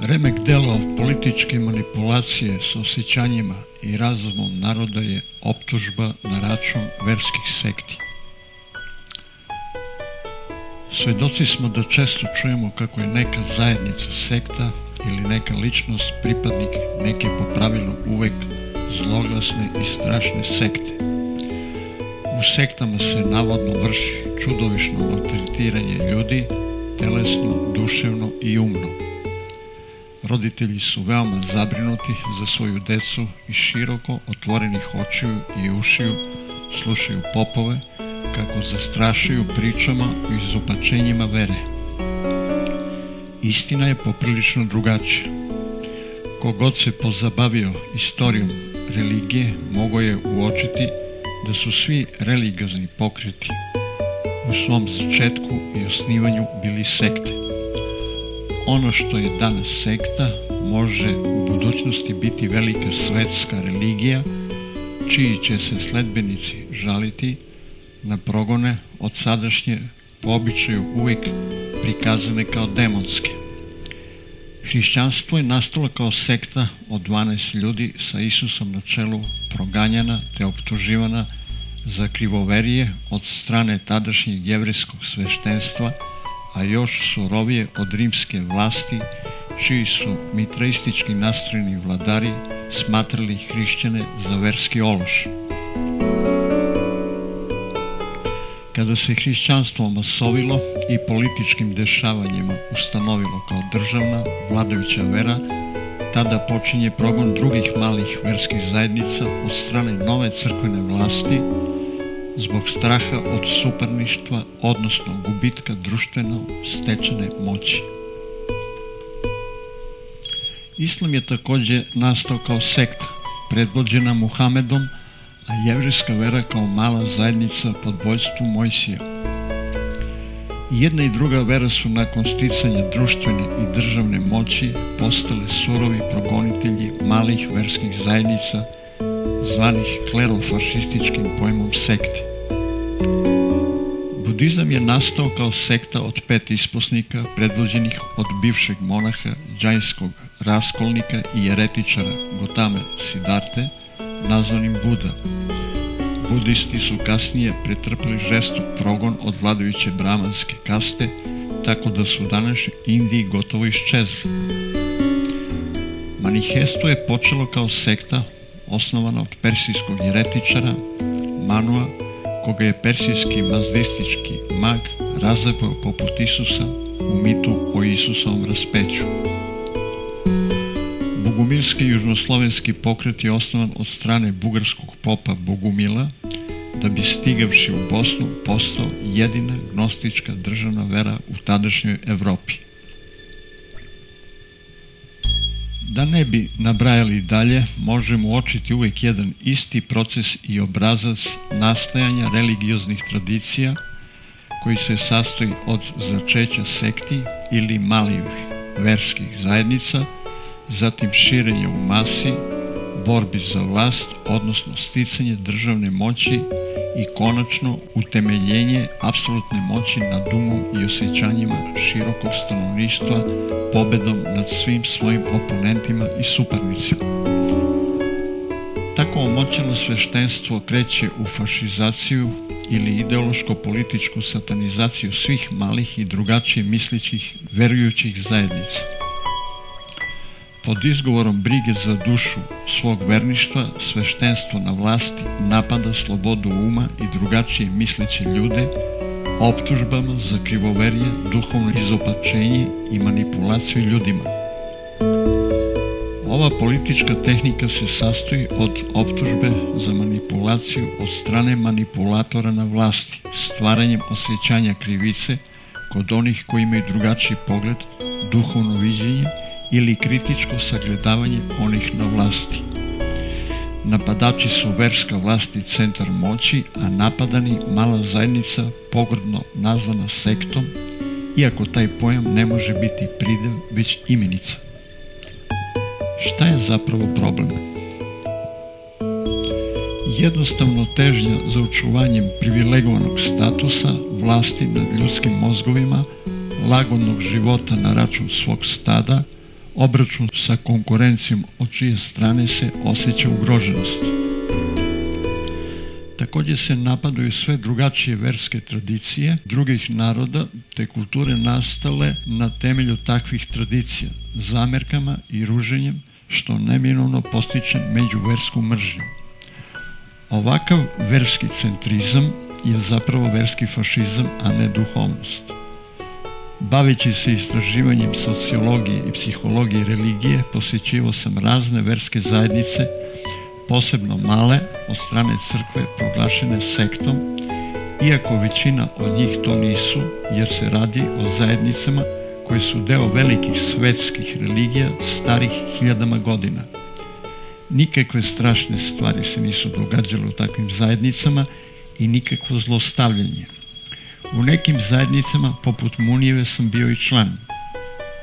Remek delo političke manipulacije s osjećanjima i razumom naroda je optužba na račun verskih sekti. Svedoci smo da često čujemo kako je neka zajednica sekta ili neka ličnost pripadnik neke po pravilu uvek zloglasne i strašne sekte. U sektama se navodno vrši čudovišno maltretiranje ljudi, telesno, duševno i umno. Roditelji su veoma zabrinuti za svoju decu i široko otvorenih očiju i ušiju slušaju popove kako zastrašuju pričama i izopačenjima vere. Istina je poprilično drugačija. Kogod se pozabavio istorijom religije mogao je uočiti da su svi religiozni pokreti u svom začetku i osnivanju bili sekte. Ono što je danas sekta može u budućnosti biti velika svetska religija čiji će se sledbenici žaliti na progone od sadašnje po običaju uvijek prikazane kao demonske. Hrišćanstvo je nastalo kao sekta od 12 ljudi sa Isusom na čelu, proganjana te optuživana za krivoverije od strane tadašnjeg jevrejskog sveštenstva, a još surovije od rimske vlasti, čiji su mitraistički nastrojeni vladari smatrali hrišćane za verski ološ. Kada se hrišćanstvo masovilo i političkim dešavanjima ustanovilo kao državna vladajuća vera, tada počinje progon drugih malih verskih zajednica od strane nove crkvene vlasti zbog straha od suparništva, odnosno gubitka društveno stečene moći. Islam je također nastao kao sekta, predvođena Muhamedom, a jevrejska vera kao mala zajednica pod vođstvom Mojsija. Jedna i druga vera su nakon sticanja društvene i državne moći postale surovi progonitelji malih verskih zajednica zvanih klerofašističkim pojmom sekte. Budizam je nastao kao sekta od 5 isposnika predvođenih od bivšeg monaha, džajnskog raskolnika i jeretičara Gotame Sidarte, nazvanim Buda. Budisti su kasnije pretrpeli žestok progon od vladajuće brahmanske kaste, tako da su u današnjoj Indiji gotovo iščezli. Manihejstvo je počelo kao sekta osnovana od persijskog jeretičara Manua, koga je persijski mazdistički mag razapao poput Isusa u mitu o Isusovom raspeću. Bogumilski južnoslovenski pokret je osnovan od strane bugarskog popa Bogumila, da bi stigavši u Bosnu postao jedina gnostička državna vera u tadašnjoj Evropi. Da ne bi nabrajali dalje, možemo uočiti uvijek jedan isti proces i obrazac nastajanja religioznih tradicija koji se sastoji od začeća sekti ili malih verskih zajednica, zatim širenja u masi, borbi za vlast, odnosno sticanje državne moći i konačno utemeljenje apsolutne moći nad umom i osjećanjima širokog stanovništva pobedom nad svim svojim oponentima i suparnicima. Tako omoćeno sveštenstvo kreće u fašizaciju ili ideološko-političku satanizaciju svih malih i drugačije mislećih verujućih zajednica. Pod izgovorom brige za dušu svog verništva, sveštenstvo na vlasti napada slobodu uma i drugačije misleće ljude optužbama za krivoverje, duhovno izopačenje i manipulaciju ljudima. Ova politička tehnika se sastoji od optužbe za manipulaciju od strane manipulatora na vlasti, stvaranjem osjećanja krivice kod onih koji imaju drugačiji pogled, duhovno viđenje ili kritičko sagledavanje onih na vlasti. Napadači su verska vlast i centar moći, a napadani mala zajednica pogrdno nazvana sektom, iako taj pojam ne može biti pridev već imenica. Šta je zapravo problem? Jednostavno težnja za očuvanjem privilegovanog statusa, vlasti nad ljudskim mozgovima, lagodnog života na račun svog stada, obračun sa konkurencijom od čije strane se osjeća ugroženost. Također se napadaju sve drugačije verske tradicije drugih naroda te kulture nastale na temelju takvih tradicija, zamerkama i ruženjem, što neminovno postiče međuversku mržnju. Ovakav verski centrizam je zapravo verski fašizam, a ne duhovnost. Baveći se istraživanjem sociologije i psihologije religije, posjećivao sam razne verske zajednice, posebno male, od strane crkve proglašene sektom, iako većina od njih to nisu, jer se radi o zajednicama koje su deo velikih svetskih religija starih hiljadama godina. Nikakve strašne stvari se nisu događale u takvim zajednicama i nikakvo zlostavljanje. U nekim zajednicama, poput Munijeve, sam bio i član.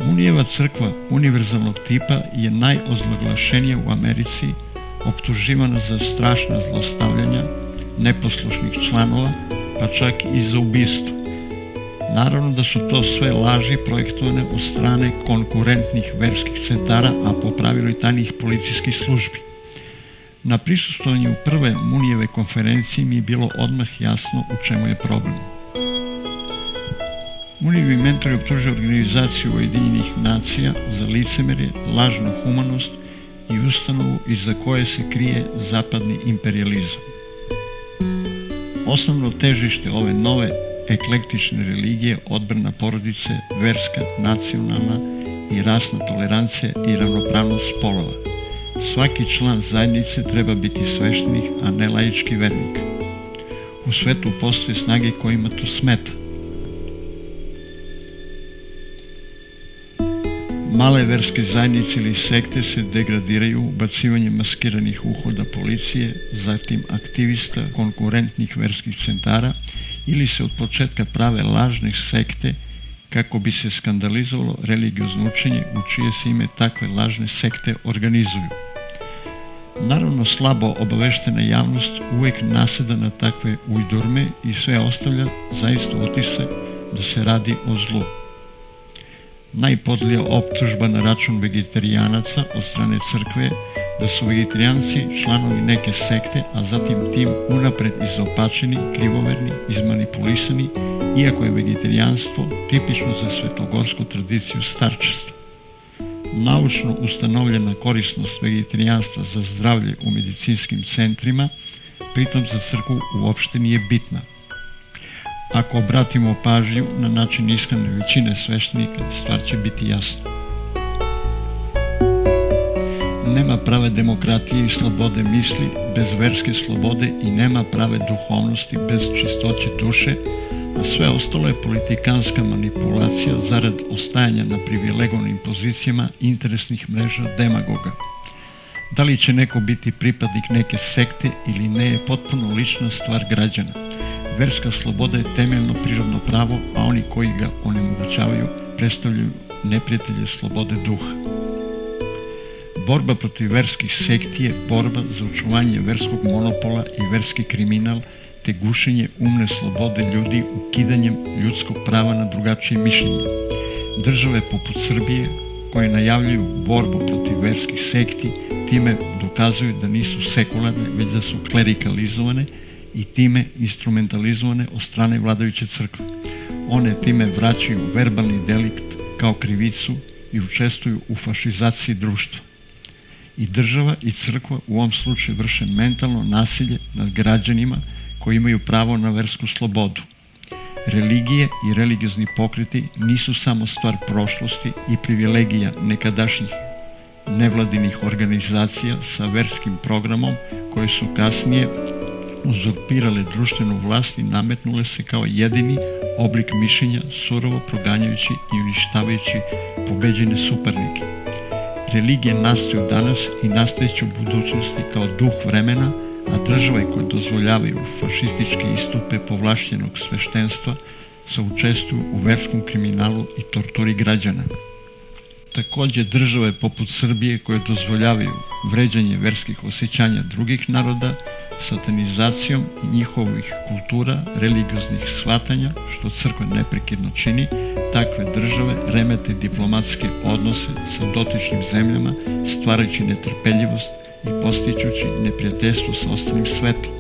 Munijeva crkva univerzalnog tipa je najozloglašenija u Americi, optuživana za strašna zlostavljanja neposlušnih članova, pa čak i za ubistvo. Naravno da su to sve laži projektovane od strane konkurentnih verskih centara, a po pravilu i tajnih policijskih službi. Na prisustvovanju prve Munijeve konferencije mi je bilo odmah jasno u čemu je problem. Munijevi mentori optužuju organizaciju Ujedinjenih nacija za licemerje, lažnu humanost i ustanovu iza koje se krije zapadni imperijalizam. Osnovno težište ove nove eklektične religije, odbrana porodice, verska, nacionalna i rasna tolerancija i ravnopravnost spolova. Svaki član zajednice treba biti sveštenik, a ne laički vernik. U svetu postoje snage kojima to smeta. Male verske zajednice ili sekte se degradiraju ubacivanjem maskiranih uhoda policije, zatim aktivista konkurentnih verskih centara, ili se od početka prave lažne sekte kako bi se skandalizovalo religiozno učenje u čije se ime takve lažne sekte organizuju. Naravno, slabo obaveštena javnost uvijek naseda na takve ujdurme i sve ostavlja zaista utisak da se radi o zlu. Najpodlija optužba na račun vegetarijanaca od strane crkve da su vegetarijanci članovi neke sekte, a zatim tim unapred izopačeni, krivoverni, izmanipulisani, iako je vegetarijanstvo tipično za svetogorsku tradiciju starčestva. Naučno ustanovljena korisnost vegetarijanstva za zdravlje u medicinskim centrima, pritom za crkvu uopšte nije bitna. Ako obratimo pažnju na način ishrane većine sveštenika, stvar će biti jasna. Nema prave demokratije i slobode misli bez verske slobode i nema prave duhovnosti bez čistoće duše, a sve ostalo je politikanska manipulacija zarad ostajanja na privilegovanim pozicijama interesnih mreža demagoga. Da li će neko biti pripadnik neke sekte ili ne je potpuno lična stvar građana. Verska sloboda je temeljno prirodno pravo, a oni koji ga onemogućavaju predstavljaju neprijatelje slobode duha. Borba protiv verskih sekti je borba za očuvanje verskog monopola i verski kriminal, te gušenje umne slobode ljudi ukidanjem ljudskog prava na drugačije mišljenje. Države poput Srbije, koje najavljuju borbu protiv verskih sekti, time dokazuju da nisu sekularne, već da su klerikalizovane i time instrumentalizovane od strane vladajuće crkve. One time vraćaju verbalni delikt kao krivicu i učestvuju u fašizaciji društva. I država i crkva u ovom slučaju vrše mentalno nasilje nad građanima koji imaju pravo na versku slobodu. Religije i religiozni pokreti nisu samo stvar prošlosti i privilegija nekadašnjih nevladinih organizacija sa verskim programom koje su kasnije uzurpirale društvenu vlast i nametnule se kao jedini oblik mišljenja, surovo proganjajući i uništavajući pobeđene suparnike. Religije nastaju danas i nastajeće u budućnosti kao duh vremena, a države koje dozvoljavaju fašističke istupe povlašćenog sveštenstva saučestvuju u verskom kriminalu i torturi građana. Također države poput Srbije koje dozvoljavaju vređanje verskih osjećanja drugih naroda, satanizacijom i njihovih kultura, religioznih shvatanja, što crkva neprekidno čini, takve države remete diplomatske odnose sa dotičnim zemljama, stvarajući netrpeljivost i postičući neprijateljstvo sa ostalim svetom.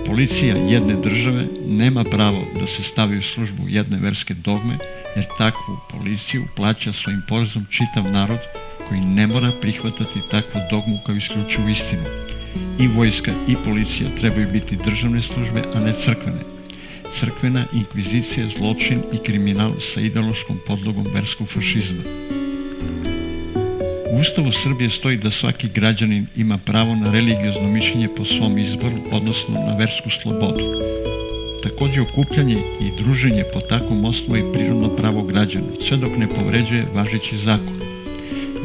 Policija jedne države nema pravo da se stavi u službu jedne verske dogme, jer takvu policiju plaća svojim porezom čitav narod koji ne mora prihvatati takvu dogmu kao isključivu istinu. I vojska i policija trebaju biti državne službe, a ne crkvene. Crkvena inkvizicija je zločin i kriminal sa ideološkom podlogom verskog fašizma. U Ustavu Srbije stoji da svaki građanin ima pravo na religiozno mišljenje po svom izboru, odnosno na versku slobodu. Također, okupljanje i druženje po takvom osnovu je prirodno pravo građana, sve dok ne povređuje važeći zakon.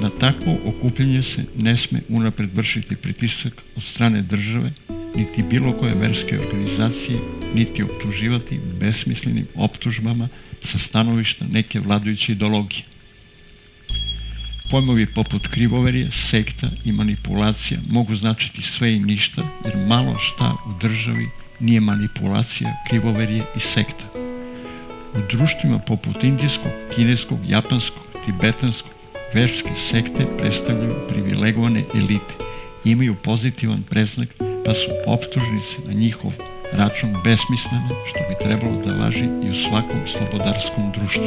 Na takvo okupljanje se ne sme unapred vršiti pritisak od strane države, niti bilo koje verske organizacije, niti optuživati besmislenim optužbama sa stanovišta neke vladajuće ideologije. Pojmovi poput krivoverje, sekta i manipulacija mogu značiti sve i ništa, jer malo šta u državi nije manipulacija, krivoverje i sekta. U društvima poput indijskog, kineskog, japanskog, tibetanskog, verske sekte predstavljaju privilegovane elite, imaju pozitivan predznak, pa su optužnice na njihov račun besmislene, što bi trebalo da važi i u svakom slobodarskom društvu.